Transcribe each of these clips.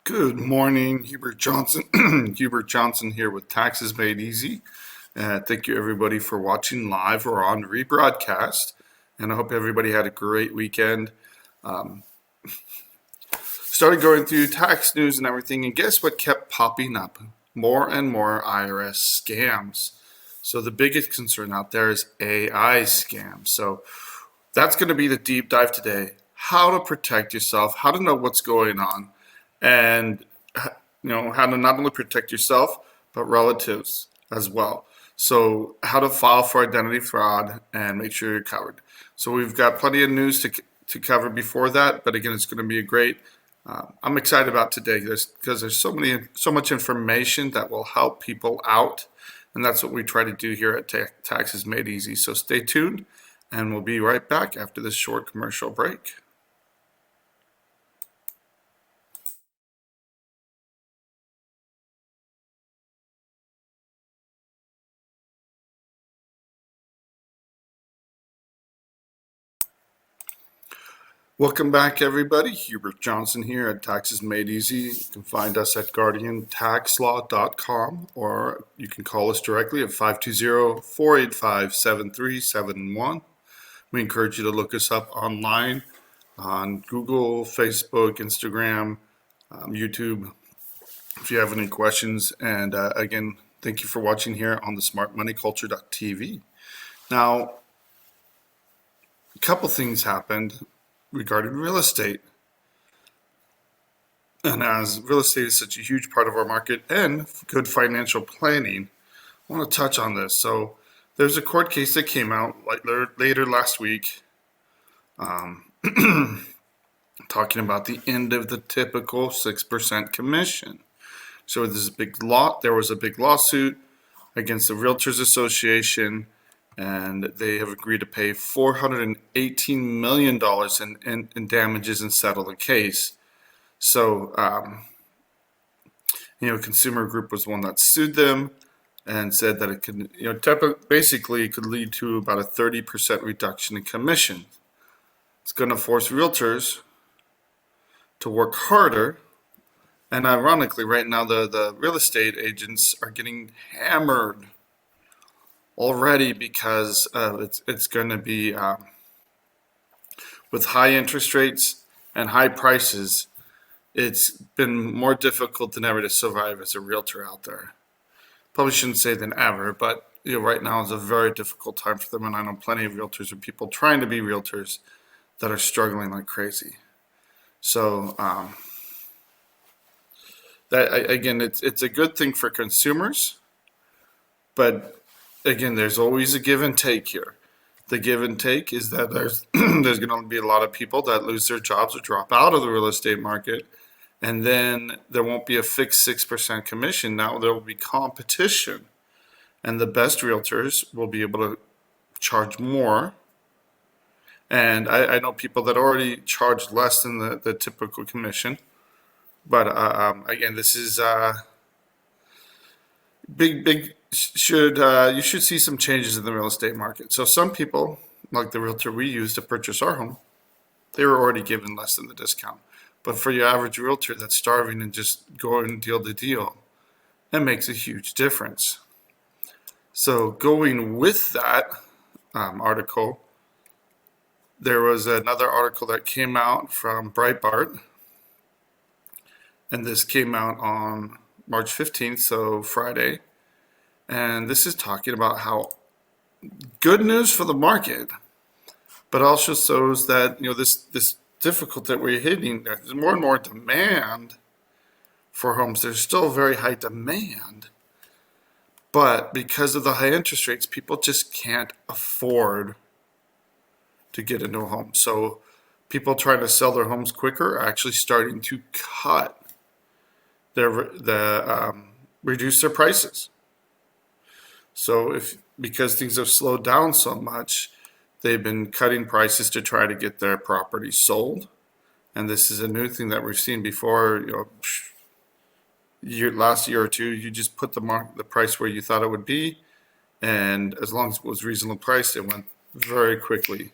Good morning, Hubert Johnson. Hubert Johnson here with Taxes Made Easy. Thank you everybody for watching live or on rebroadcast. And I hope everybody had a great weekend. Started going through tax news and everything, and guess what kept popping up? More and more IRS scams. So the biggest concern out there is AI scams. So that's going to be the deep dive today. How to protect yourself, how to know what's going on, and how to not only protect yourself but relatives as well. So how to file for identity fraud and make sure you're covered. So we've got plenty of news to cover before that, but again, it's going to be a great I'm excited about today because there's so much information that will help people out, and that's what we try to do here at Taxes Made Easy. So stay tuned, and we'll be right back after this short commercial break. Welcome back, everybody. Hubert Johnson here at Taxes Made Easy. You can find us at guardiantaxlaw.com, or you can call us directly at 520-485-7371. We encourage you to look us up online on Google, Facebook, Instagram, YouTube, if you have any questions. And again, thank you for watching here on the smartmoneyculture.tv. Now, a couple things happened regarding real estate. And as real estate is such a huge part of our market and good financial planning, I want to touch on this. So there's a court case that came out later last week talking about the end of the typical 6% commission. So there was a big lawsuit against the Realtors Association, and they have agreed to pay $418 million in damages and settle the case. So, Consumer Group was one that sued them and said that it could, basically it could lead to about a 30% reduction in commission. It's going to force realtors to work harder. And ironically, right now, the real estate agents are getting hammered already because it's going to be with high interest rates and high prices. It's been more difficult than ever to survive as a realtor out there. Probably shouldn't say than ever, but right now is a very difficult time for them, and I know plenty of realtors or people trying to be realtors that are struggling like crazy. So it's a good thing for consumers, but again, there's always a give and take here. The give and take is that there's going to be a lot of people that lose their jobs or drop out of the real estate market, and then there won't be a fixed 6% commission. Now there will be competition, and the best realtors will be able to charge more. And I know people that already charge less than the typical commission, but again, this is big. You should see some changes in the real estate market. So some people, like the realtor we use to purchase our home, they were already given less than the discount. But for your average realtor that's starving and just going deal to deal, it makes a huge difference. So going with that article, there was another article that came out from Breitbart, and this came out on March 15th, so Friday. And this is talking about how good news for the market, but also shows that this difficulty that we're hitting, there's more and more demand for homes. There's still very high demand, but because of the high interest rates, people just can't afford to get into a home. So people trying to sell their homes quicker are actually starting to reduce their prices. So because things have slowed down so much, they've been cutting prices to try to get their property sold. And this is a new thing that we've seen before. Last year or two, you just put the price where you thought it would be, and as long as it was reasonably priced, it went very quickly.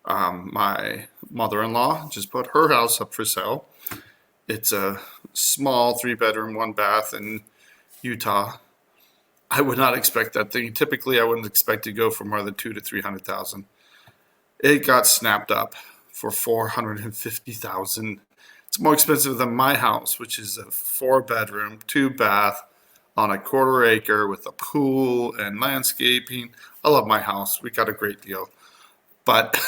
My mother-in-law just put her house up for sale. It's a small 3-bedroom, 1-bath in Utah. I would not expect that thing. Typically, I wouldn't expect to go for more than 200 to 300,000. It got snapped up for 450,000. It's more expensive than my house, which is a 4-bedroom, 2-bath on a 1/4 acre with a pool and landscaping. I love my house. We got a great deal. But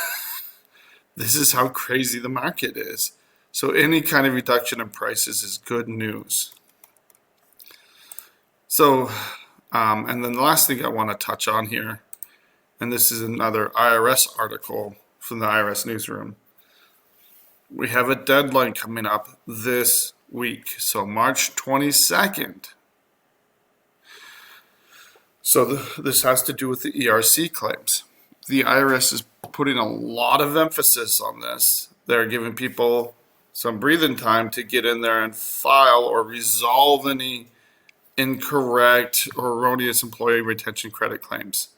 this is how crazy the market is. So any kind of reduction in prices is good news. So, and then the last thing I want to touch on here, and this is another IRS article from the IRS newsroom. We have a deadline coming up this week, so March 22nd. So this has to do with the ERC claims. The IRS is putting a lot of emphasis on this. They're giving people some breathing time to get in there and file or resolve any incorrect or erroneous employee retention credit claims.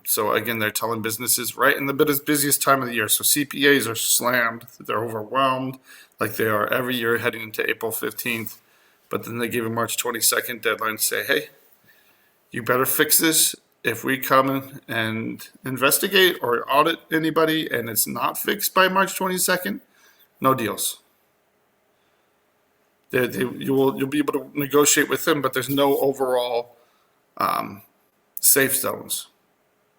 So again, they're telling businesses right in the busiest time of the year. So CPAs are slammed. They're overwhelmed like they are every year heading into April 15th. But then they give a March 22nd deadline to say, hey, you better fix this. If we come in and investigate or audit anybody and it's not fixed by March 22nd, no deals. You'll be able to negotiate with them, but there's no overall safe zones.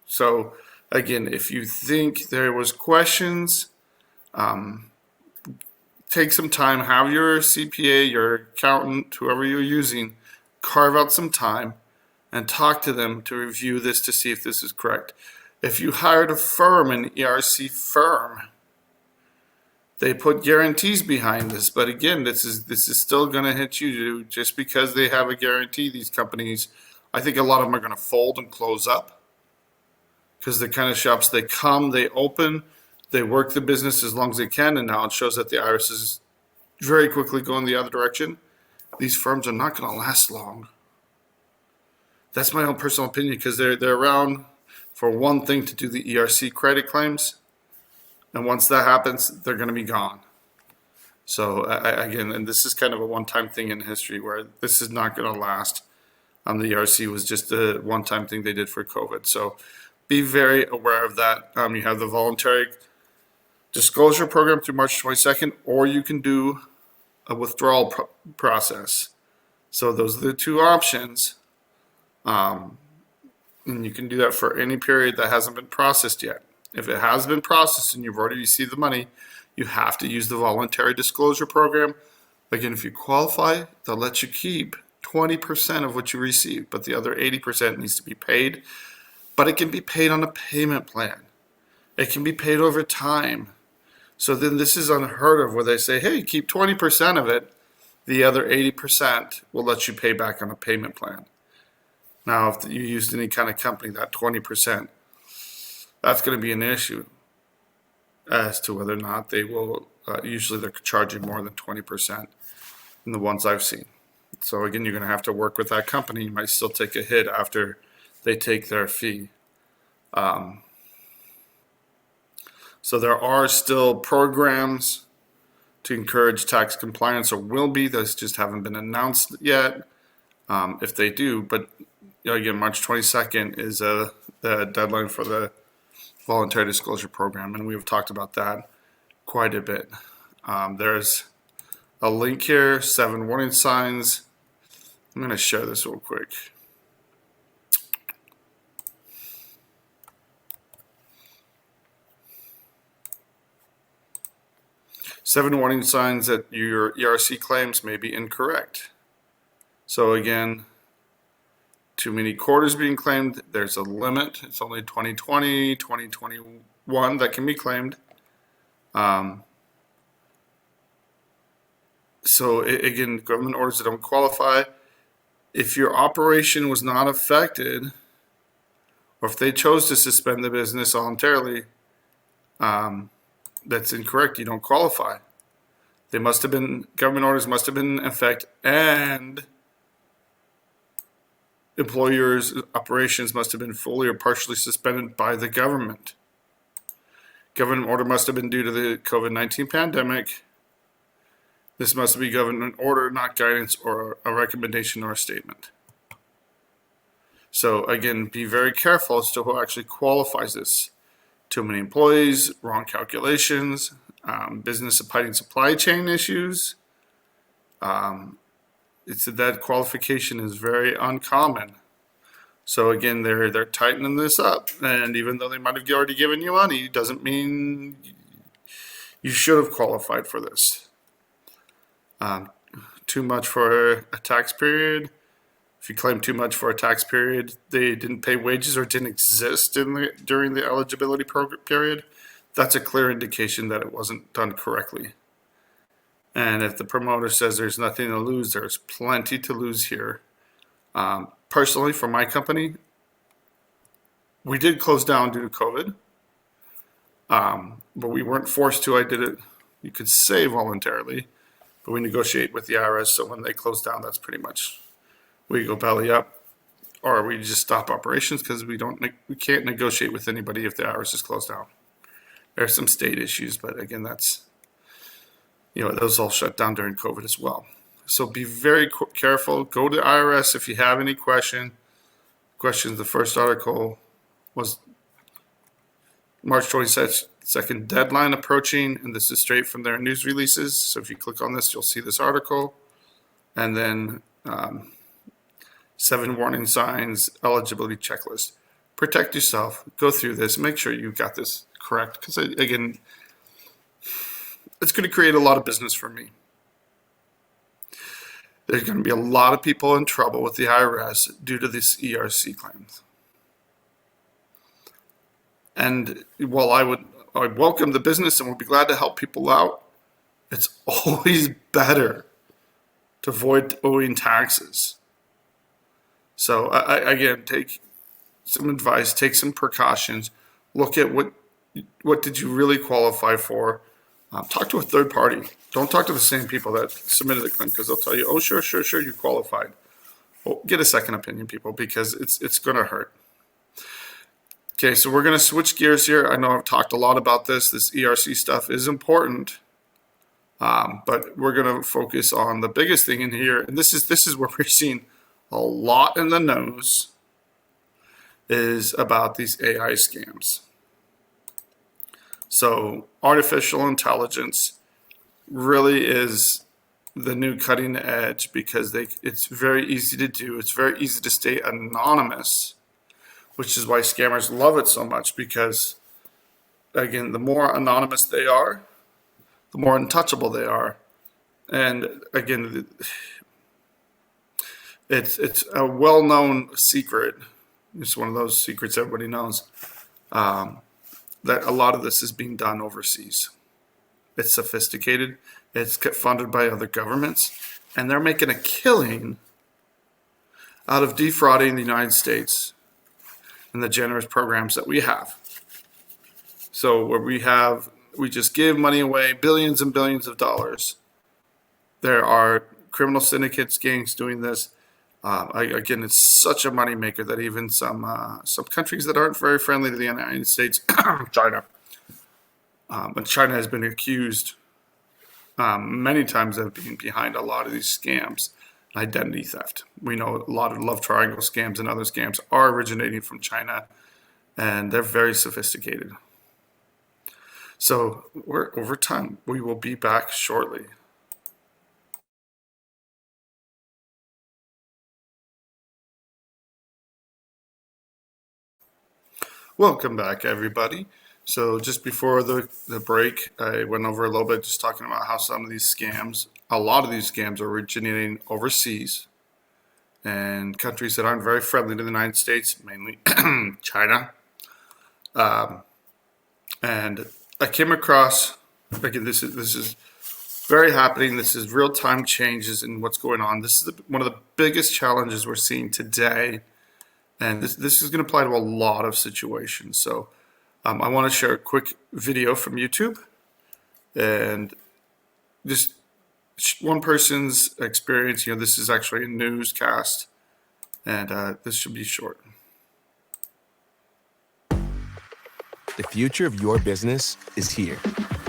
So again, if you think there was questions, take some time, have your CPA, your accountant, whoever you're using, carve out some time and talk to them to review this to see if this is correct. If you hired a firm, an ERC firm, they put guarantees behind this, but again, this is still going to hit you just because they have a guarantee. These companies, I think a lot of them are going to fold and close up because the kind of shops they come, they open, they work the business as long as they can, and now it shows that the IRS is very quickly going the other direction. These firms are not going to last long. That's my own personal opinion because they're around for one thing, to do the ERC credit claims. And once that happens, they're going to be gone. So again, and this is kind of a one-time thing in history where this is not going to last. The ERC was just a one-time thing they did for COVID. So be very aware of that. You have the voluntary disclosure program through March 22nd, or you can do a withdrawal process. So those are the two options. And you can do that for any period that hasn't been processed yet. If it has been processed and you've already received the money, you have to use the voluntary disclosure program. Again, if you qualify, they'll let you keep 20% of what you receive, but the other 80% needs to be paid. But it can be paid on a payment plan. It can be paid over time. So then this is unheard of where they say, hey, keep 20% of it. The other 80% will let you pay back on a payment plan. Now, if you used any kind of company, that 20%, that's going to be an issue as to whether or not they will, usually they're charging more than 20% in the ones I've seen. So again, you're going to have to work with that company. You might still take a hit after they take their fee. So there are still programs to encourage tax compliance, or will be. Those just haven't been announced yet, if they do. But again, March 22nd is the deadline for the voluntary disclosure program, and we've talked about that quite a bit. There's a link here, 7 warning signs. I'm going to share this real quick. Seven warning signs that your ERC claims may be incorrect. So again, too many quarters being claimed. There's a limit. It's only 2020, 2021 that can be claimed. So again, government orders that don't qualify. If your operation was not affected, or if they chose to suspend the business voluntarily, that's incorrect. You don't qualify. They must have been, government orders must have been in effect, and employers' operations must have been fully or partially suspended by the government. Government order must have been due to the COVID-19 pandemic, This must be government order, not guidance or a recommendation or a statement. So again, be very careful as to who actually qualifies this. Too many employees, wrong calculations, business abiding supply chain issues. It's that qualification is very uncommon. So again, they're tightening this up, and even though they might have already given you money, doesn't mean you should have qualified for this. Too much for a tax period. If you claim too much for a tax period, they didn't pay wages or didn't exist during the eligibility period, that's a clear indication that it wasn't done correctly. And if the promoter says there's nothing to lose, there's plenty to lose here. Personally, for my company, we did close down due to COVID, but we weren't forced to. I did it, you could say voluntarily, but we negotiate with the IRS, so when they close down, that's pretty much, we go belly up, or we just stop operations because we can't negotiate with anybody if the IRS is closed down. There are some state issues, but again, that's, those all shut down during COVID as well. So be very careful. Go to IRS if you have any questions. The first article was March 22nd, deadline approaching, and this is straight from their news releases. So if you click on this, you'll see this article. And then 7 warning signs, eligibility checklist. Protect yourself. Go through this. Make sure you got this correct. Because again, it's going to create a lot of business for me. There's going to be a lot of people in trouble with the IRS due to these ERC claims. And while I welcome the business and would be glad to help people out, it's always better to avoid owing taxes. So again, take some advice, take some precautions, look at what did you really qualify for. Talk to a third party. Don't talk to the same people that submitted the claim, because they'll tell you, oh, sure, you qualified. Well, get a second opinion, people, because it's going to hurt. Okay, so we're going to switch gears here. I know I've talked a lot about this. This ERC stuff is important, but we're going to focus on the biggest thing in here, and this is where we're seeing a lot in the news, is about these AI scams. So artificial intelligence really is the new cutting edge, because it's very easy to do. It's very easy to stay anonymous, which is why scammers love it so much, because again, the more anonymous they are, the more untouchable they are. And again, it's a well-known secret. It's one of those secrets everybody knows, that a lot of this is being done overseas. It's sophisticated. It's funded by other governments, and they're making a killing out of defrauding the United States and the generous programs that we have. So where we just give money away, billions and billions of dollars. There are criminal syndicates, gangs doing this. Again, it's such a moneymaker that even some countries that aren't very friendly to the United States, China, but China has been accused many times of being behind a lot of these scams, identity theft. We know a lot of love triangle scams and other scams are originating from China, and they're very sophisticated. So we're over time. We will be back shortly. Welcome back, everybody. So just before the break, I went over a little bit just talking about how some of these scams, a lot of these scams are originating overseas and countries that aren't very friendly to the United States, mainly China. And I came across, again, this is very happening. This is real-time changes in what's going on. This is one of the biggest challenges we're seeing today. And this is going to apply to a lot of situations. So I want to share a quick video from YouTube, and just one person's experience. This is actually a newscast, and this should be short. The future of your business is here.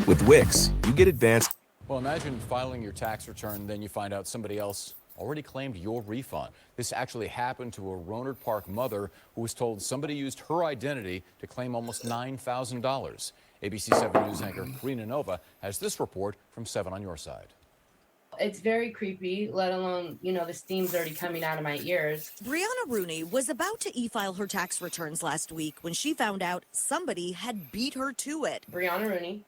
With Wix, you get advanced. Well, imagine filing your tax return, then you find out somebody else already claimed your refund. This actually happened to a Rohnert Park mother who was told somebody used her identity to claim almost $9,000. ABC 7 News anchor Karina Nova has this report from 7 on your side. It's very creepy, let alone, the steam's already coming out of my ears. Brianna Rooney was about to e-file her tax returns last week when she found out somebody had beat her to it. Brianna Rooney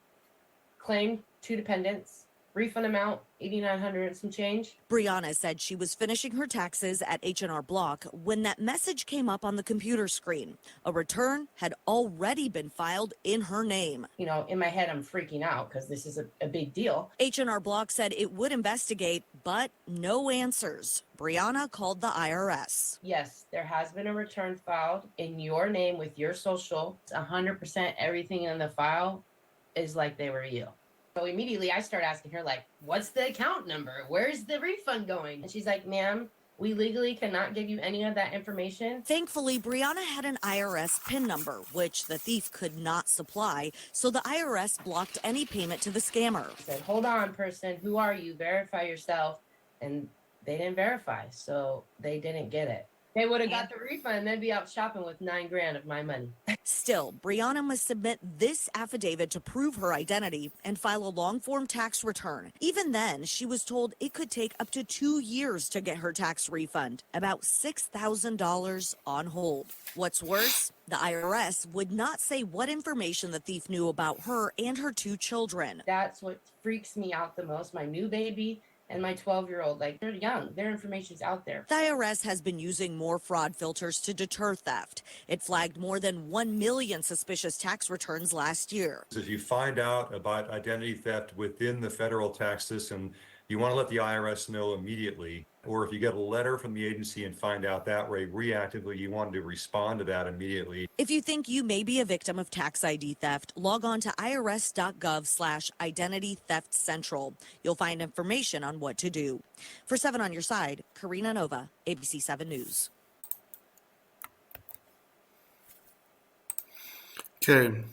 claimed 2 dependents, refund amount $8,900 and some change. Brianna said she was finishing her taxes at H&R Block when that message came up on the computer screen. A return had already been filed in her name. In my head, I'm freaking out because this is a big deal. H&R Block said it would investigate, but no answers. Brianna called the IRS. Yes, there has been a return filed in your name with your social. 100% everything in the file is like they were you. So immediately I start asking her, what's the account number? Where's the refund going? And she's like, ma'am, we legally cannot give you any of that information. Thankfully, Brianna had an IRS PIN number, which the thief could not supply, so the IRS blocked any payment to the scammer. I said, hold on, person, who are you? Verify yourself. And they didn't verify, so they didn't get it. They would have got the refund, they'd be out shopping with $9,000 of my money. Still, Brianna must submit this affidavit to prove her identity and file a long-form tax return. Even then, she was told it could take up to 2 years to get her tax refund, about $6,000 on hold. What's worse, the IRS would not say what information the thief knew about her and her 2 children. That's what freaks me out the most, my new baby and my 12-year-old. They're young. Their information's out there. The IRS has been using more fraud filters to deter theft. It flagged more than 1 million suspicious tax returns last year. If you find out about identity theft within the federal tax system, you want to let the IRS know immediately. Or if you get a letter from the agency and find out that way reactively, you want to respond to that immediately. If you think you may be a victim of tax ID theft, log on to irs.gov/identity theft central. You'll find information on what to do. For 7 on your side, Karina Nova, ABC 7 News. Okay.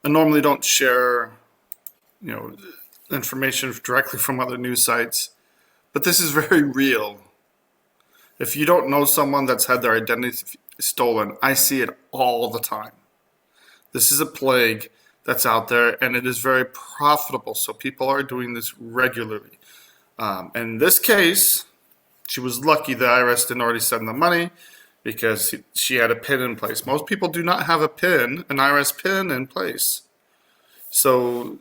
I normally don't share, information directly from other news sites, but this is very real. If you don't know someone that's had their identity stolen, I see it all the time. This is a plague that's out there, and it is very profitable. So people are doing this regularly. In this case, she was lucky the IRS didn't already send the money because she had a PIN in place. Most people do not have an IRS PIN in place. So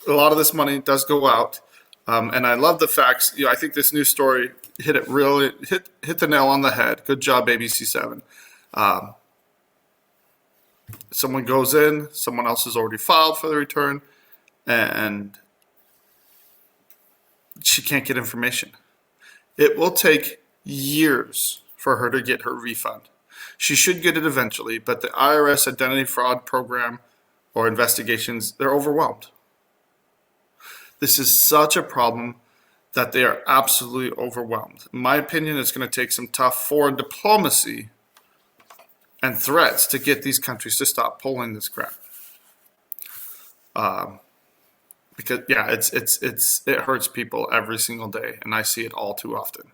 a lot of this money does go out. And I love the facts. I think this news story hit the nail on the head. Good job, ABC 7. Someone goes in, someone else has already filed for the return, and she can't get information. It will take years for her to get her refund. She should get it eventually, but the IRS identity fraud program or investigations, they're overwhelmed. This is such a problem that they are absolutely overwhelmed. In my opinion, it's going to take some tough foreign diplomacy and threats to get these countries to stop pulling this crap. Because it hurts people every single day, and I see it all too often.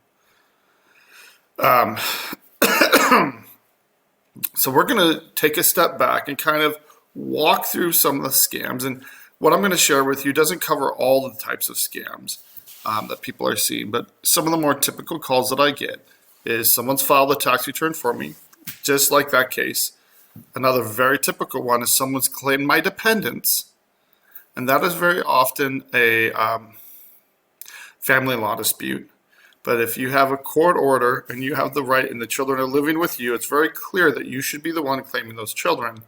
So we're going to take a step back and kind of walk through some of the scams. And what I'm going to share with you doesn't cover all the types of scams that people are seeing, but some of the more typical calls that I get is someone's filed a tax return for me, just like that case. Another very typical one is someone's claimed my dependents, and that is very often a family law dispute. But if you have a court order and you have the right and the children are living with you, it's very clear that you should be the one claiming those children.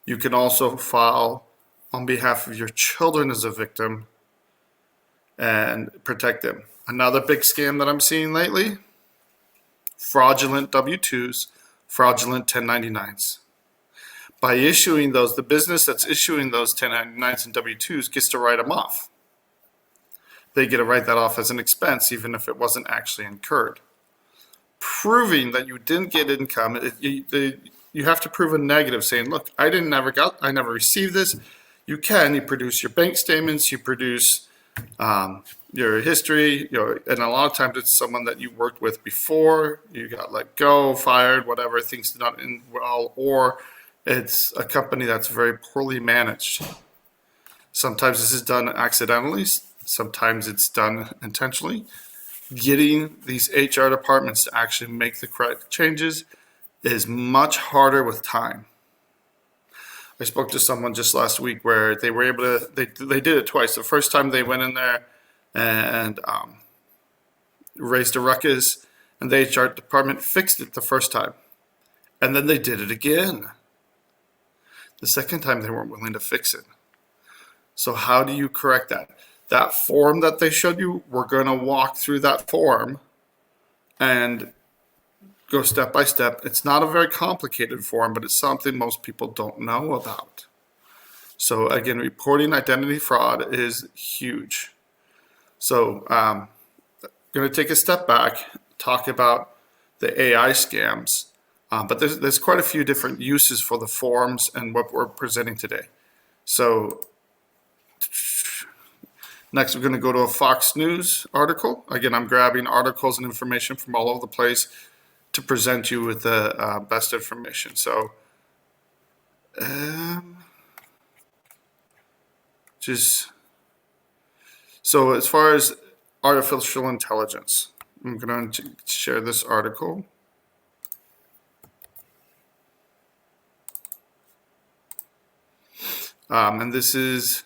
You can also file on behalf of your children as a victim and protect them. Another big scam that I'm seeing lately, fraudulent W-2s, fraudulent 1099s. By issuing those, the business that's issuing those 1099s and W-2s gets to write them off. They get to write that off as an expense, even if it wasn't actually incurred. Proving that you didn't get income, you have to prove a negative, saying, "Look, I never received this. you produce your bank statements, you produce your history, and a lot of times it's someone that you worked with before, you got let go, fired, whatever, things did not end well, or it's a company that's very poorly managed. Sometimes this is done accidentally, sometimes it's done intentionally. Getting these HR departments to actually make the correct changes is much harder with time. I spoke to someone just last week where they were able to, they did it twice. The first time they went in there and raised a ruckus, and the HR department fixed it the first time. And then they did it again. The second time they weren't willing to fix it. So how do you correct that? That form that they showed you, we're going to walk through that form and go step by step. It's not a very complicated form, but it's something most people don't know about. So again, reporting identity fraud is huge. So I'm going to take a step back, talk about the AI scams, but there's quite a few different uses for the forms and what we're presenting today. So next, we're going to go to a Fox News article. Again, I'm grabbing articles and information from all over the place to present you with the best information. So, so as far as artificial intelligence, I'm going to share this article. And this is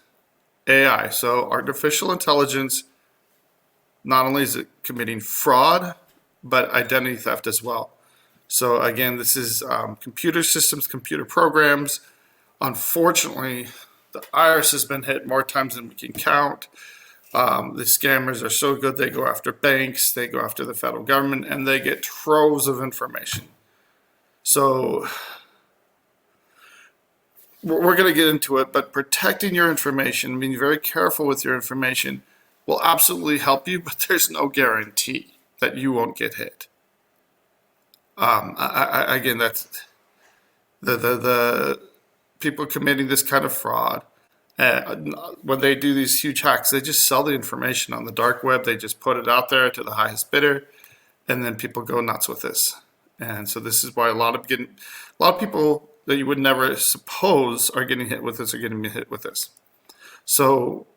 AI. So artificial intelligence, not only is it committing fraud, but identity theft as well. So again, this is computer systems, computer programs. Unfortunately, the IRS has been hit more times than we can count. The scammers are so good, they go after banks, they go after the federal government, and they get troves of information. So we're going to get into it, but protecting your information, being very careful with your information, will absolutely help you, but there's no guarantee that you won't get hit. Again, that's the people committing this kind of fraud. When they do these huge hacks, they just sell the information on the dark web. They just put it out there to the highest bidder, and then people go nuts with this. And so this is why a lot of people that you would never suppose are getting hit with this are getting hit with this. So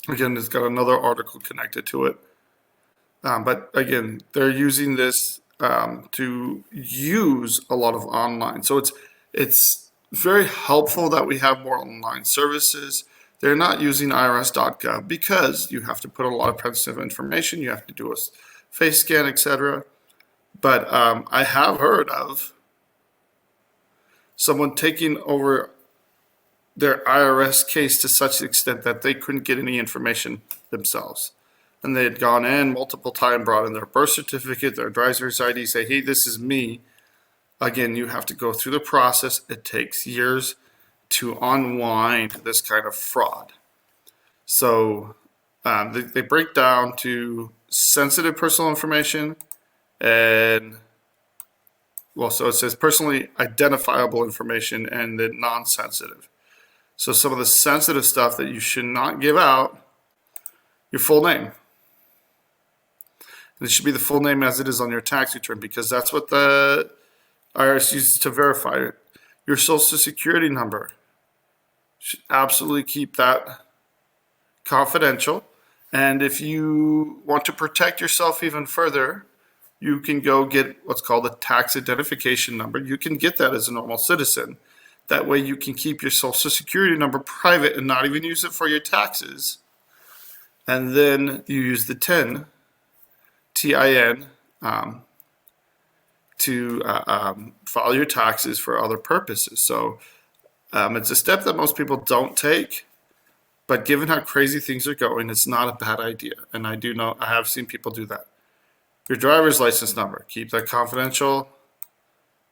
again, it's got another article connected to it. But again, they're using this to use a lot of online. So it's very helpful that we have more online services. They're not using irs.gov because you have to put a lot of sensitive information. You have to do a face scan, etc. But I have heard of someone taking over their IRS case to such an extent that they couldn't get any information themselves. And they had gone in multiple times, brought in their birth certificate, their driver's ID, say, hey, this is me. Again, you have to go through the process. It takes years to unwind this kind of fraud. So they break down to sensitive personal information and, well, so it says personally identifiable information and then non-sensitive. So some of the sensitive stuff that you should not give out, your full name. And it should be the full name as it is on your tax return, because that's what the IRS uses to verify it. Your social security number. You should absolutely keep that confidential. And if you want to protect yourself even further, you can go get what's called a tax identification number. You can get that as a normal citizen. That way you can keep your social security number private and not even use it for your taxes. And then you use the TIN, T-I-N, to file your taxes for other purposes. So it's a step that most people don't take. But given how crazy things are going, it's not a bad idea. And I do know, I have seen people do that. Your driver's license number, keep that confidential.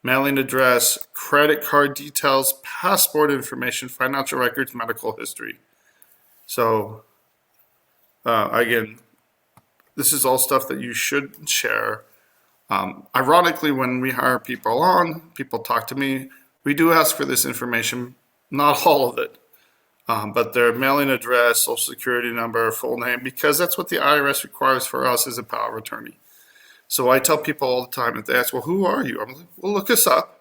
Mailing address, credit card details, passport information, financial records, medical history. So again, this is all stuff that you should share Ironically, when we hire people on, people talk to me, we do ask for this information, not all of it, but their mailing address, social security number, full name, because that's what the IRS requires for us as a power of attorney. So I tell people all the time, if they ask, well, who are you? I'm like, well, look us up.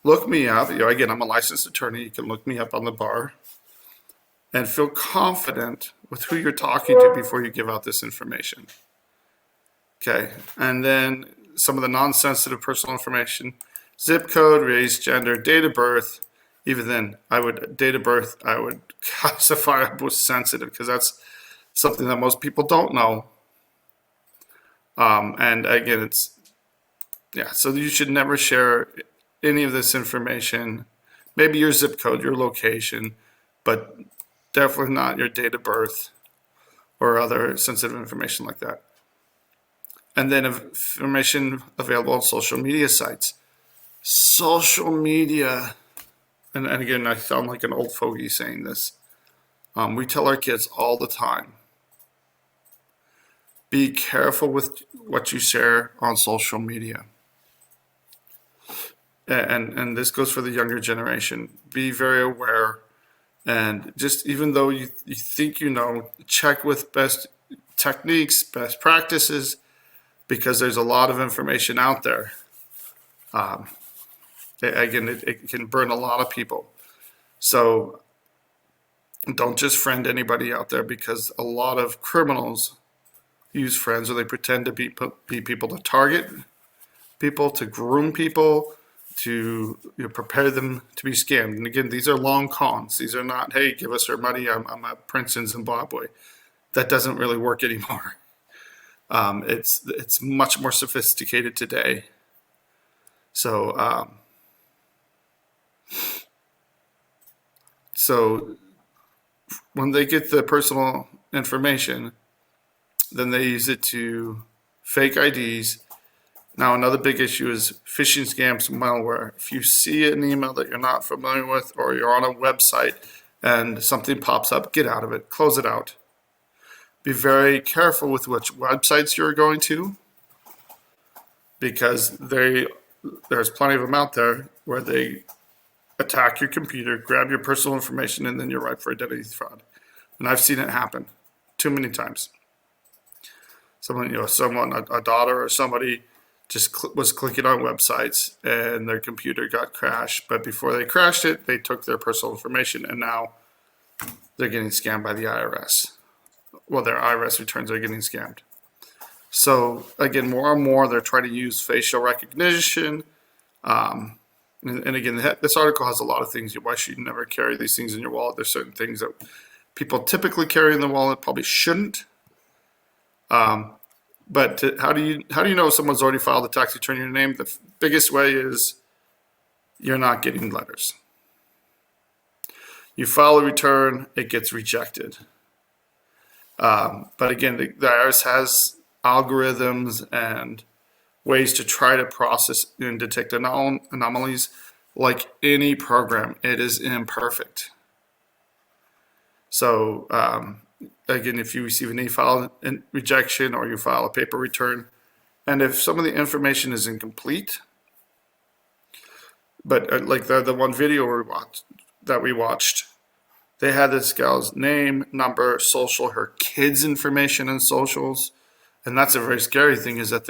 Look me up. Again, I'm a licensed attorney. You can look me up on the bar and feel confident with who you're talking to before you give out this information. Okay. And then some of the non-sensitive personal information, zip code, race, gender, date of birth. Even then, date of birth, I would classify as sensitive because that's something that most people don't know. And again, so you should never share any of this information. Maybe your zip code, your location, but definitely not your date of birth or other sensitive information like that. And then information available on social media sites. Social media, and again, I sound like an old fogey saying this. We tell our kids all the time, be careful with what you share on social media. And this goes for the younger generation. Be very aware, and just even though you think you know, check with best techniques, best practices, because there's a lot of information out there. Again, it can burn a lot of people. So don't just friend anybody out there, because a lot of criminals use friends, or they pretend to be people to target people, to groom people, to prepare them to be scammed. And again, these are long cons. These are not, hey, give us your money, I'm a prince in Zimbabwe. That doesn't really work anymore. It's much more sophisticated today. So when they get the personal information, then they use it to fake IDs. Now, another big issue is phishing scams, malware. If you see an email that you're not familiar with, or you're on a website and something pops up, get out of it, close it out. Be very careful with which websites you're going to, because there's plenty of them out there where they attack your computer, grab your personal information, and then you're ripe for identity fraud. And I've seen it happen too many times. Someone, a daughter or somebody just was clicking on websites and their computer got crashed. But before they crashed it, they took their personal information, and now they're getting scammed by the IRS. Well, their IRS returns are getting scammed. So again, more and more, they're trying to use facial recognition. And again, this article has a lot of things. Why should you never carry these things in your wallet? There's certain things that people typically carry in the wallet, probably shouldn't. But how do you know if someone's already filed a tax return in your name? The biggest way is you're not getting letters. You file a return, it gets rejected. But again, the IRS has algorithms and ways to try to process and detect anomalies. Like any program, it is imperfect. So again, if you receive an e-file rejection, or you file a paper return, and if some of the information is incomplete, but like the one video we watched, they had this gal's name, number, social, her kids' information and socials. And that's a very scary thing, is that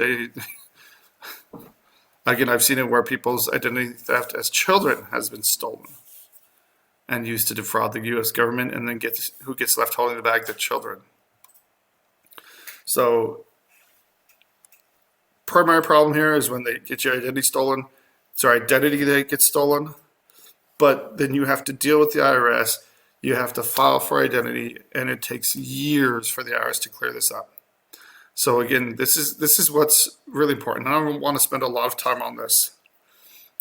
again, I've seen it where people's identity theft as children has been stolen and used to defraud the U.S. government, and then who gets left holding the bag? The children. So primary problem here is when they get your identity stolen. It's your identity that gets stolen, but then you have to deal with the IRS. You have to file for identity, and it takes years for the IRS to clear this up. So again, this is what's really important. I don't want to spend a lot of time on this.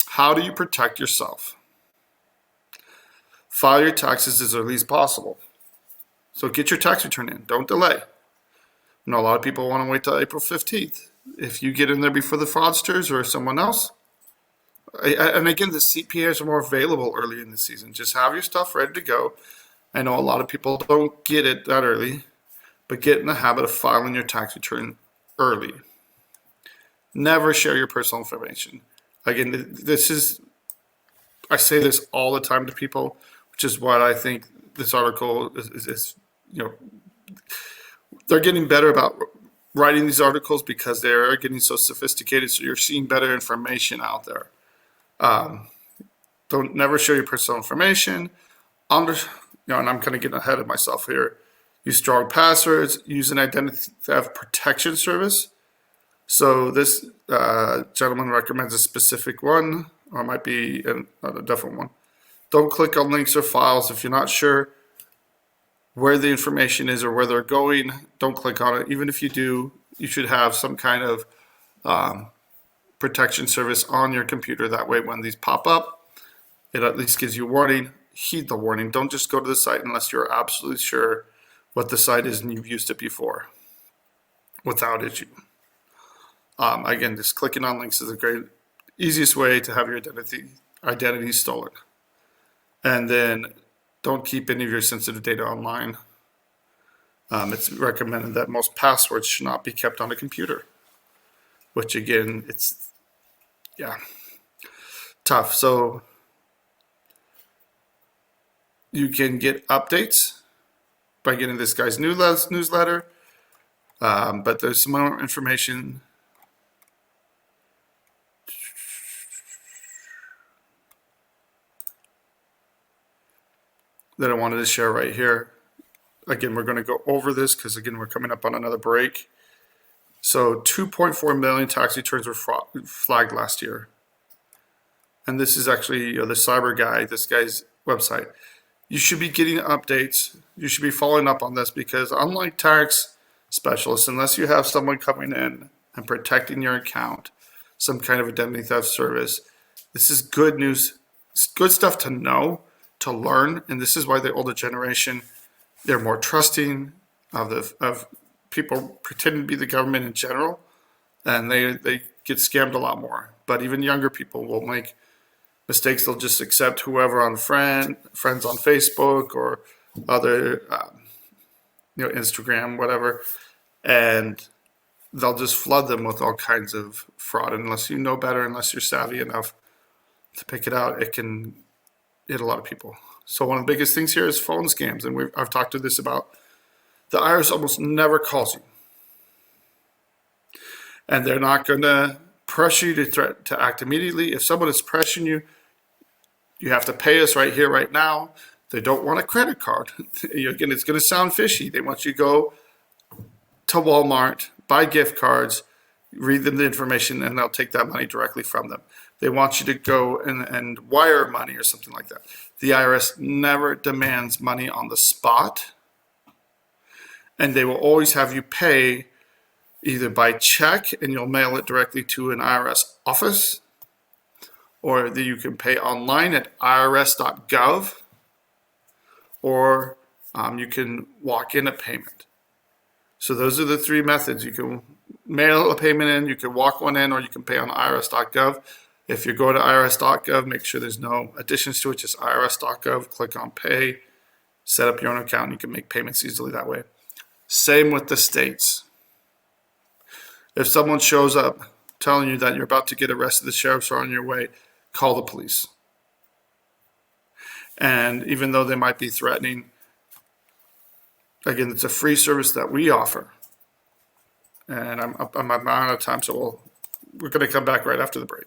How do you protect yourself? File your taxes as early as possible. So get your tax return in. Don't delay. I know a lot of people want to wait till April 15th. If you get in there before the fraudsters or someone else, and again, the CPAs are more available early in the season. Just have your stuff ready to go. I know a lot of people don't get it that early, but get in the habit of filing your tax return early. Never share your personal information. Again, I say this all the time to people, which is what I think this article is they're getting better about writing these articles because they're getting so sophisticated. So you're seeing better information out there. Don't never share your personal information. And I'm kind of getting ahead of myself here. Use strong passwords. Use an identity theft protection service. So this gentleman recommends a specific one, or it might be a different one. Don't click on links or files if you're not sure where the information is or where they're going. Don't click on it. Even if you do, you should have some kind of protection service on your computer. That way, when these pop up, it at least gives you a warning. Heed the warning. Don't just go to the site unless you're absolutely sure what the site is and you've used it before without issue. Again, just clicking on links is a great, easiest way to have your identity stolen. And then don't keep any of your sensitive data online. It's recommended that most passwords should not be kept on a computer, which again, it's, tough. So you can get updates by getting this guy's newsletter, but there's some more information. That I wanted to share right here. Again, we're going to go over this because again, we're coming up on another break. So 2.4 million tax returns were flagged last year. And this is actually the cyber guy, this guy's website. You should be getting updates. You should be following up on this because unlike tax specialists, unless you have someone coming in and protecting your account, some kind of identity theft service, this is good news. It's good stuff to know, to learn, and this is why the older generation, they're more trusting of people pretending to be the government in general, and they get scammed a lot more. But even younger people will make mistakes. They'll just accept whoever on friends on Facebook or other Instagram, whatever, and they'll just flood them with all kinds of fraud. Unless you know better, unless you're savvy enough to pick it out, it can hit a lot of people. So one of the biggest things here is phone scams, and I've talked to this about. The IRS almost never calls you, and they're not going to pressure you to act immediately. If someone is pressuring you, you have to pay us right here, right now. They don't want a credit card. Again, it's going to sound fishy. They want you to go to Walmart, buy gift cards, read them the information, and they'll take that money directly from them. They want you to go and wire money or something like that. The IRS never demands money on the spot, and they will always have you pay either by check and you'll mail it directly to an IRS office, or that you can pay online at irs.gov, or you can walk in a payment. So those are the three methods. You can mail a payment in, you can walk one in, or you can pay on irs.gov. If you go to irs.gov, make sure there's no additions to it, just irs.gov, click on pay, set up your own account, and you can make payments easily that way. Same with the states. If someone shows up telling you that you're about to get arrested, the sheriffs are on your way, call the police. And even though they might be threatening, again, it's a free service that we offer. And I'm out of time, so we're going to come back right after the break.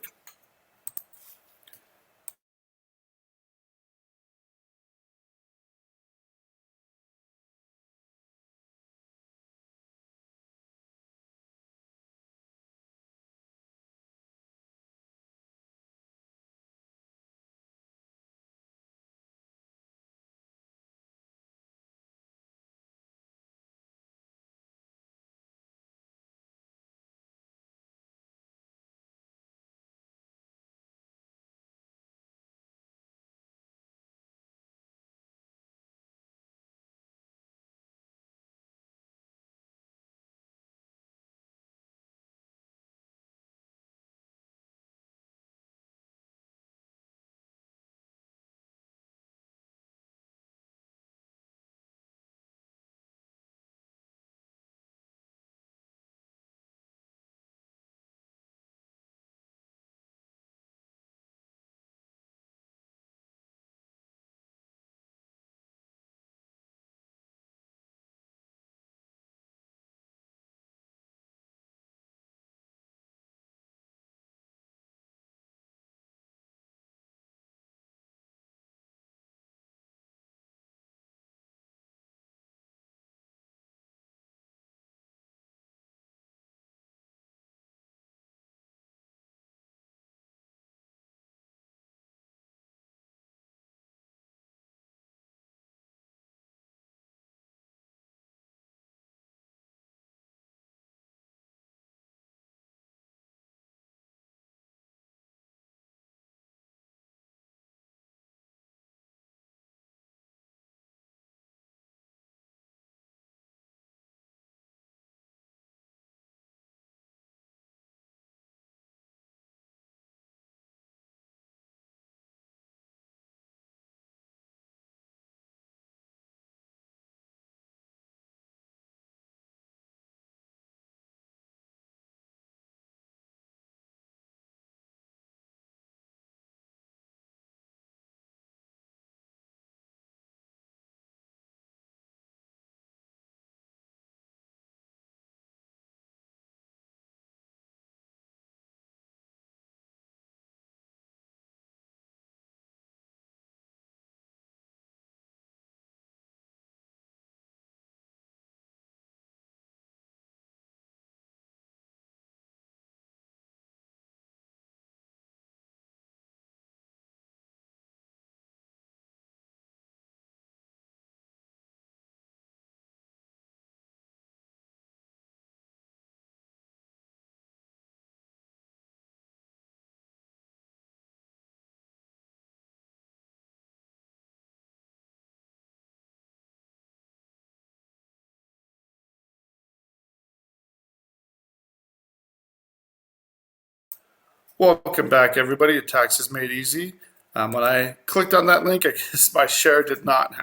Welcome back, everybody. Taxes Made Easy. When I clicked on that link, I guess my share did not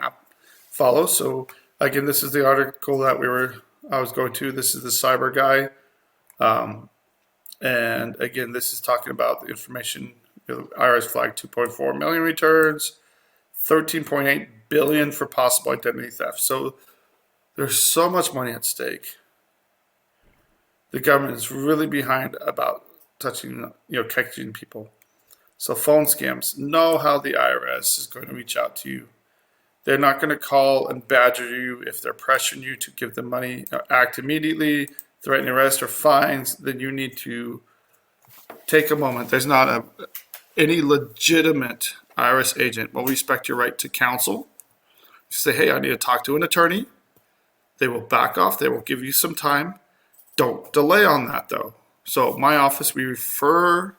follow. So again, this is the article that I was going to. This is the cyber guy, and again, this is talking about the information. IRS flagged 2.4 million returns, 13.8 billion for possible identity theft. So there's so much money at stake. The government is really behind about catching people. So phone scams, know how the IRS is going to reach out to you. They're not going to call and badger you if they're pressuring you to give them money, act immediately, threaten arrest or fines. Then you need to take a moment. There's not any legitimate IRS agent will respect your right to counsel. You say, hey, I need to talk to an attorney. They will back off. They will give you some time. Don't delay on that, though. So my office, we review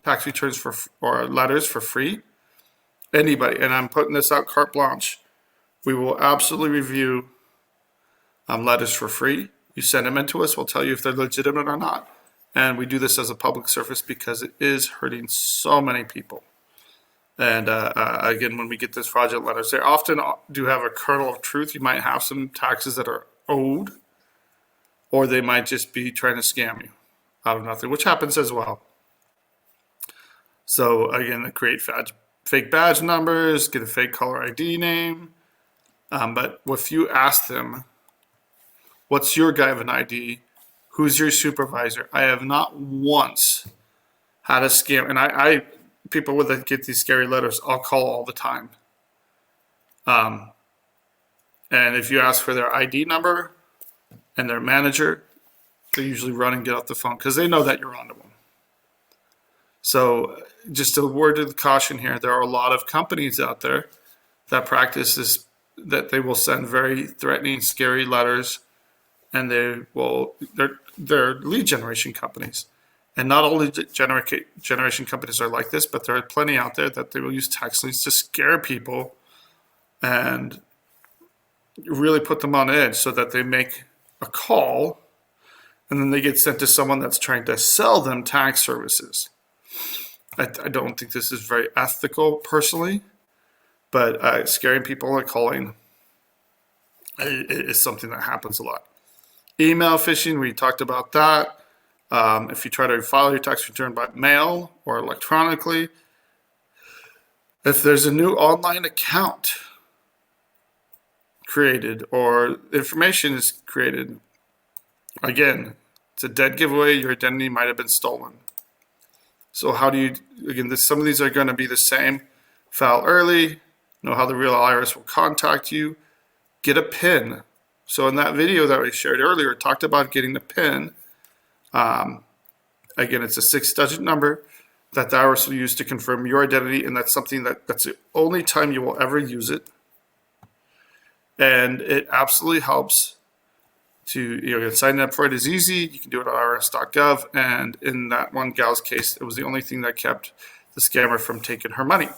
tax returns or letters for free. Anybody, and I'm putting this out carte blanche. We will absolutely review letters for free. You send them in to us, we'll tell you if they're legitimate or not. And we do this as a public service because it is hurting so many people. And again, when we get these fraudulent letters, they often do have a kernel of truth. You might have some taxes that are owed, or they might just be trying to scam you out of nothing, which happens as well. So again, they create fake badge numbers, get a fake caller ID name. But if you ask them, what's your government ID? Who's your supervisor? I have not once had a scam. And people that get these scary letters, I'll call all the time. And if you ask for their ID number and their manager, they usually run and get off the phone because they know that you're onto them. So just a word of caution here. There are a lot of companies out there that practice this, that they will send very threatening, scary letters, and they're lead generation companies. And not all lead generation companies are like this, but there are plenty out there that they will use text leads to scare people and really put them on edge so that they make a call and then they get sent to someone that's trying to sell them tax services. I don't think this is very ethical personally, but scaring people and calling is something that happens a lot. Email phishing, we talked about that. If you try to file your tax return by mail or electronically, if there's a new online account created or information is created, again, it's a dead giveaway. Your identity might have been stolen. So how do you, again, some of these are going to be the same. File early, know how the real IRS will contact you, get a PIN. So in that video that we shared earlier, it talked about getting a PIN. Again, it's a 6-digit number that the IRS will use to confirm your identity, and that's something that's the only time you will ever use it. And it absolutely helps to, signing up for it is easy. You can do it on irs.gov. And in that one gal's case, it was the only thing that kept the scammer from taking her money.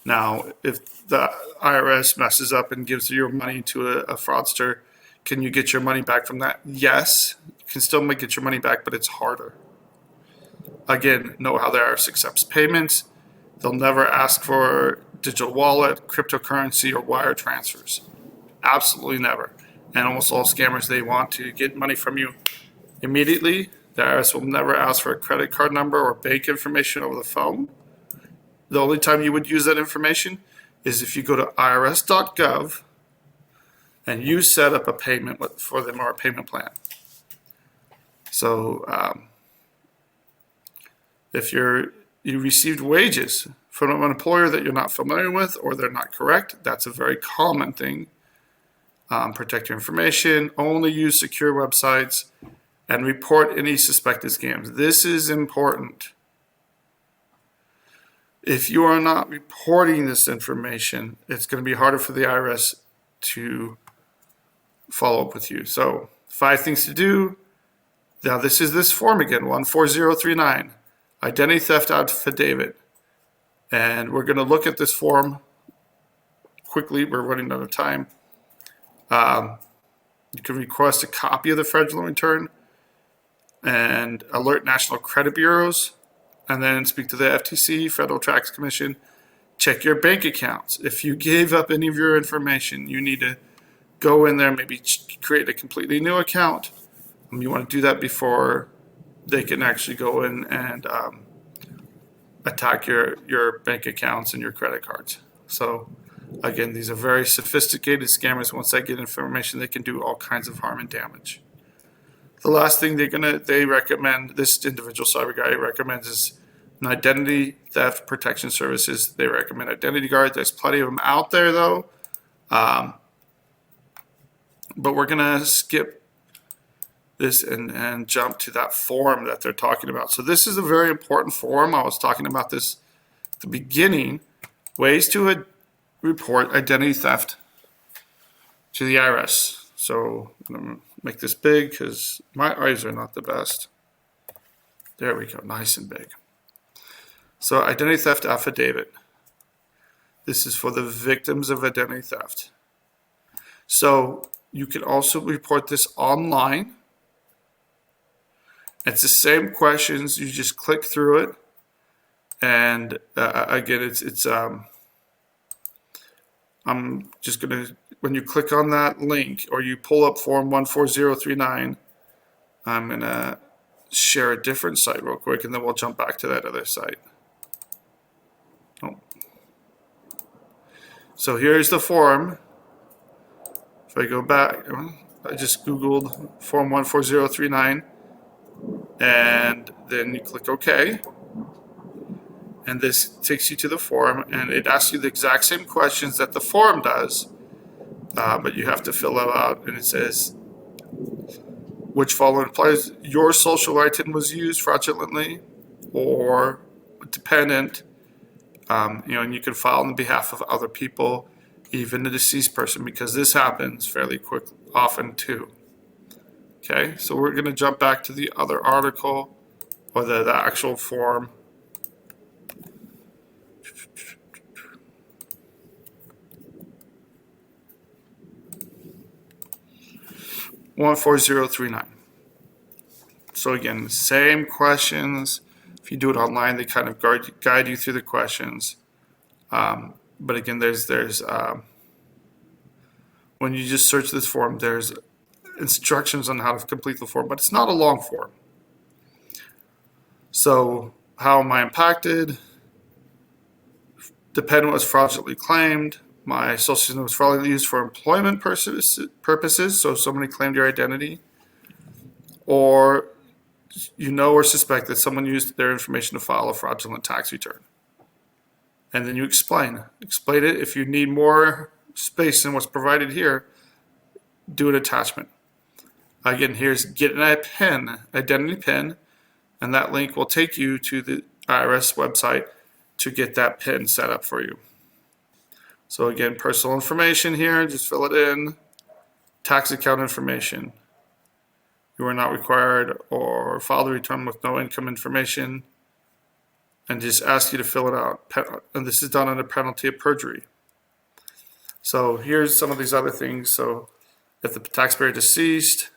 Now, if the IRS messes up and gives your money to a fraudster, can you get your money back from that? Yes, you can still get your money back, but it's harder. Again, know how the IRS accepts payments. They'll never ask for digital wallet, cryptocurrency, or wire transfers. Absolutely never. And almost all scammers, they want to get money from you immediately. The IRS will never ask for a credit card number or bank information over the phone. The only time you would use that information is if you go to irs.gov and you set up a payment for them or a payment plan. So if you received wages from an employer that you're not familiar with or they're not correct, that's a very common thing. Protect your information, only use secure websites, and report any suspected scams. This is important. If you are not reporting this information, it's going to be harder for the IRS to follow up with you. So 5 things to do. Now this is this form again, 14039, identity theft affidavit. And we're going to look at this form quickly. We're running out of time. You can request a copy of the fraudulent return. and alert national credit bureaus, and then speak to the FTC, Federal Tax Commission. Check your bank accounts. If you gave up any of your information, you need to go in there, maybe create a completely new account. You want to do that before they can actually go in and attack your bank accounts and your credit cards. So again, these are very sophisticated scammers. Once they get information, they can do all kinds of harm and damage. The last thing they recommend, this individual cyber guy recommends, is an identity theft protection services. They recommend Identity Guard. There's plenty of them out there though. But we're gonna skip this and jump to that form that they're talking about. So this is a very important form. I was talking about this at the beginning. Ways to report identity theft to the IRS. So I'm gonna make this big because my eyes are not the best. There we go, nice and big. So identity theft affidavit. This is for the victims of identity theft. So you can also report this online. It's the same questions. You just click through it, and again, I'm just gonna, when you click on that link or you pull up form 14039, I'm gonna share a different site real quick, and then we'll jump back to that other site. Oh. So here's the form. If I go back, I just Googled form 14039, and then you click OK. And this takes you to the form, and it asks you the exact same questions that the form does, but you have to fill it out, and it says, which following applies: your social item was used fraudulently or dependent, and you can file on behalf of other people, even the deceased person, because this happens fairly often too. Okay, so we're going to jump back to the other article, or the actual form. One 14039. So again, same questions. If you do it online, they kind of guide you through the questions. But again, there's when you just search this form, there's instructions on how to complete the form, but it's not a long form. So how am I impacted? Dependent was fraudulently claimed. My social security was fraudulently used for employment purposes, so somebody claimed your identity. Or you know or suspect that someone used their information to file a fraudulent tax return. And then you explain it. If you need more space than what's provided here, do an attachment. Again, here's getting a PIN, identity PIN, and that link will take you to the IRS website to get that PIN set up for you. So again, personal information here, just fill it in. Tax account information. You are not required or file the return with no income information, and just ask you to fill it out. And this is done under penalty of perjury. So here's some of these other things. So if the taxpayer deceased,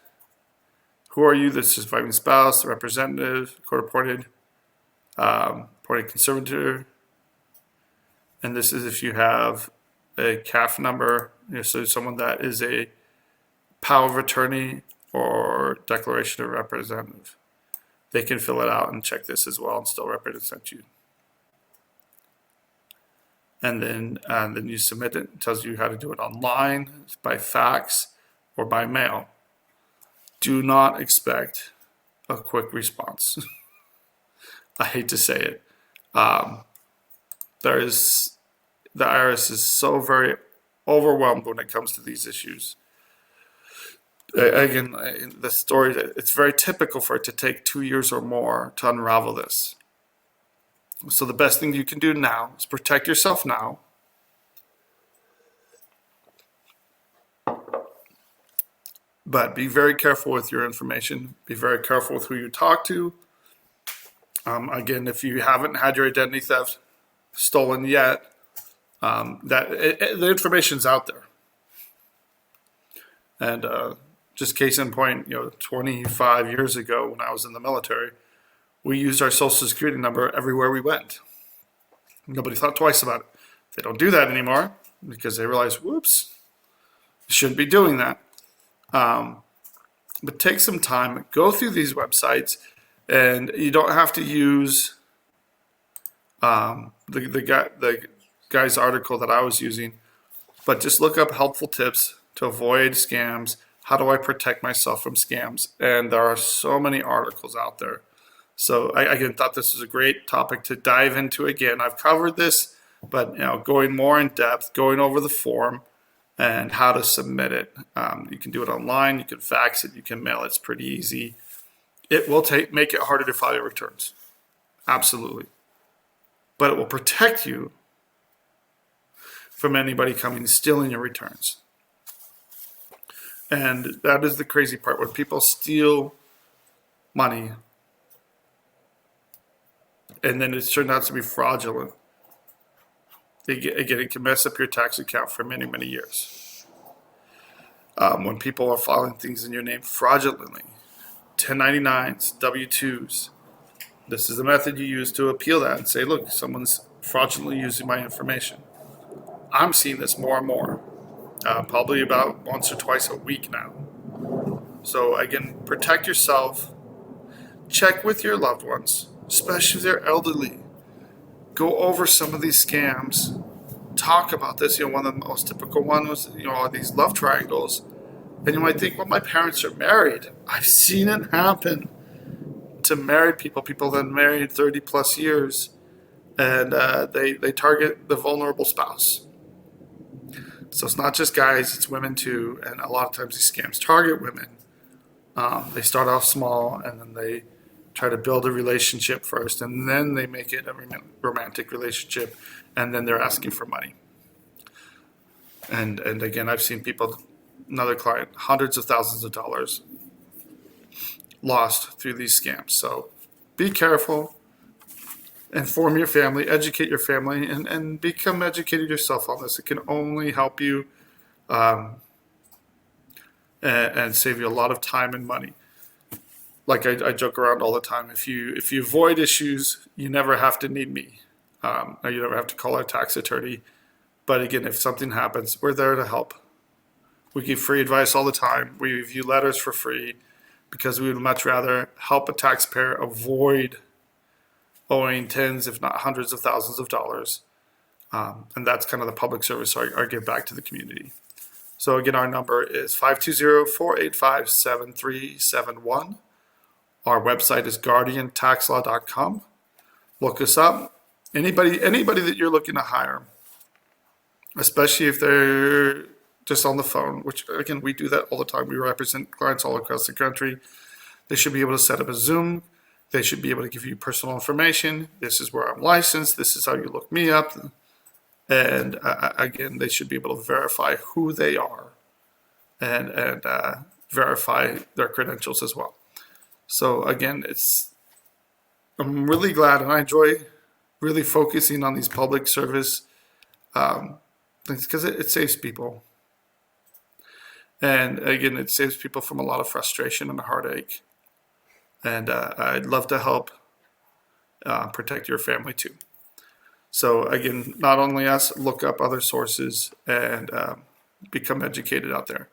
who are you? The surviving spouse, the representative, court-appointed, appointed conservator. And this is if you have a CAF number, so someone that is a power of attorney or declaration of representative. They can fill it out and check this as well and still represent you. And then you submit it. It tells you how to do it online, by fax, or by mail. Do not expect a quick response. I hate to say it. The IRS is so very overwhelmed when it comes to these issues. Again, the story, it's very typical for it to take 2 years or more to unravel this. So the best thing you can do now is protect yourself now. But be very careful with your information. Be very careful with who you talk to. Again, if you haven't had your identity theft stolen yet, the information's out there. And Just case in point, 25 years ago when I was in the military, we used our social security number everywhere we went. Nobody thought twice about it. They don't do that anymore because they realize, whoops, you shouldn't be doing that. But take some time, go through these websites, and you don't have to use the guy's article that I was using, but just look up helpful tips to avoid scams. How do I protect myself from scams? And there are so many articles out there. So I again thought this was a great topic to dive into again. I've covered this, but going more in depth, going over the form and how to submit it. You can do it online, you can fax it, you can mail it. It's pretty easy. It will make it harder to file your returns. Absolutely. But it will protect you from anybody coming and stealing your returns. And that is the crazy part. When people steal money and then it turned out to be fraudulent, it can mess up your tax account for many, many years. When people are filing things in your name fraudulently, 1099s, W-2s, this is the method you use to appeal that and say, look, someone's fraudulently using my information. I'm seeing this more and more, probably about once or twice a week now. So again, protect yourself, check with your loved ones, especially if they're elderly. Go over some of these scams, talk about this. One of the most typical ones was, are these love triangles. And you might think, well, my parents are married. I've seen it happen to married people that married 30 plus years, and they target the vulnerable spouse. So it's not just guys, it's women too. And a lot of times these scams target women. They start off small and then they try to build a relationship first, and then they make it a romantic relationship, and then they're asking for money. And again, I've seen people, another client, hundreds of thousands of dollars lost through these scams. So be careful, inform your family, educate your family, and become educated yourself on this. It can only help you and save you a lot of time and money. Like I joke around all the time, if you avoid issues, you never have to need me. Or you never have to call our tax attorney. But again, if something happens, we're there to help. We give free advice all the time. We review letters for free because we would much rather help a taxpayer avoid owing tens, if not hundreds of thousands of dollars. And that's kind of the public service I give back to the community. So again, our number is 520-485-7371. Our website is guardiantaxlaw.com. Look us up. Anybody that you're looking to hire, especially if they're just on the phone, which again, we do that all the time. We represent clients all across the country. They should be able to set up a Zoom. They should be able to give you personal information. This is where I'm licensed. This is how you look me up. And again, they should be able to verify who they are and verify their credentials as well. So again, I'm really glad, and I enjoy really focusing on these public service things because it saves people. And again, it saves people from a lot of frustration and heartache. And I'd love to help protect your family too. So again, not only us, look up other sources and become educated out there.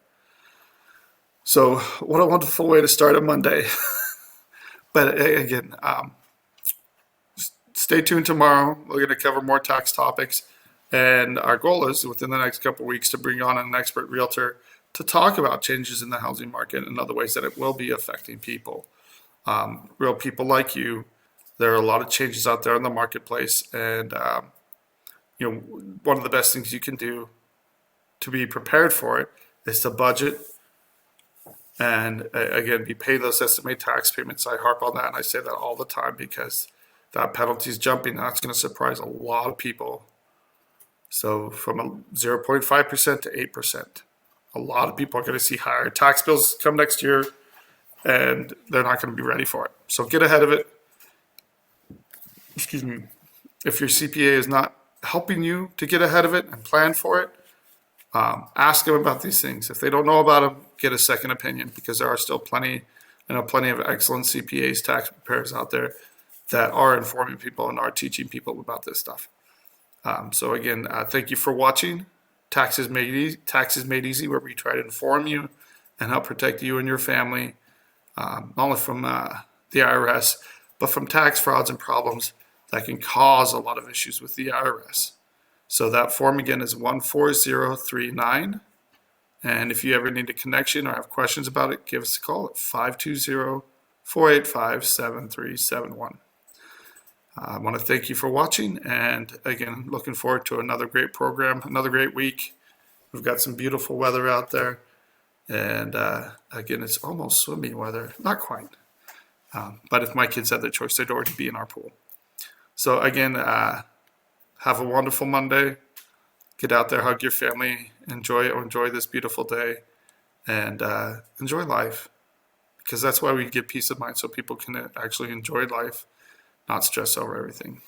So what a wonderful way to start a Monday. But again, stay tuned tomorrow. We're going to cover more tax topics. And our goal is within the next couple of weeks to bring on an expert realtor to talk about changes in the housing market and other ways that it will be affecting people. Real people like you. There are a lot of changes out there in the marketplace. And, one of the best things you can do to be prepared for it is to budget. And again, be paid those estimated tax payments. I harp on that and I say that all the time because that penalty is jumping. That's going to surprise a lot of people. So from a 0.5% to 8%, a lot of people are going to see higher tax bills come next year and they're not going to be ready for it. So get ahead of it. Excuse me. If your CPA is not helping you to get ahead of it and plan for it, Ask them about these things. If they don't know about them, get a second opinion, because there are still plenty of excellent CPAs, tax preparers out there that are informing people and are teaching people about this stuff. So again, thank you for watching Taxes Made Easy, where we try to inform you and help protect you and your family, not only from the IRS, but from tax frauds and problems that can cause a lot of issues with the IRS. So that form again is 14039. And if you ever need a connection or have questions about it, give us a call at 520-485-7371. I want to thank you for watching, and again, looking forward to another great program, another great week. We've got some beautiful weather out there, and again, it's almost swimming weather, not quite. But if my kids had their choice, they'd already be in our pool. So again, have a wonderful Monday. Get out there, hug your family, enjoy this beautiful day, and enjoy life, because that's why we get peace of mind, so people can actually enjoy life, not stress over everything.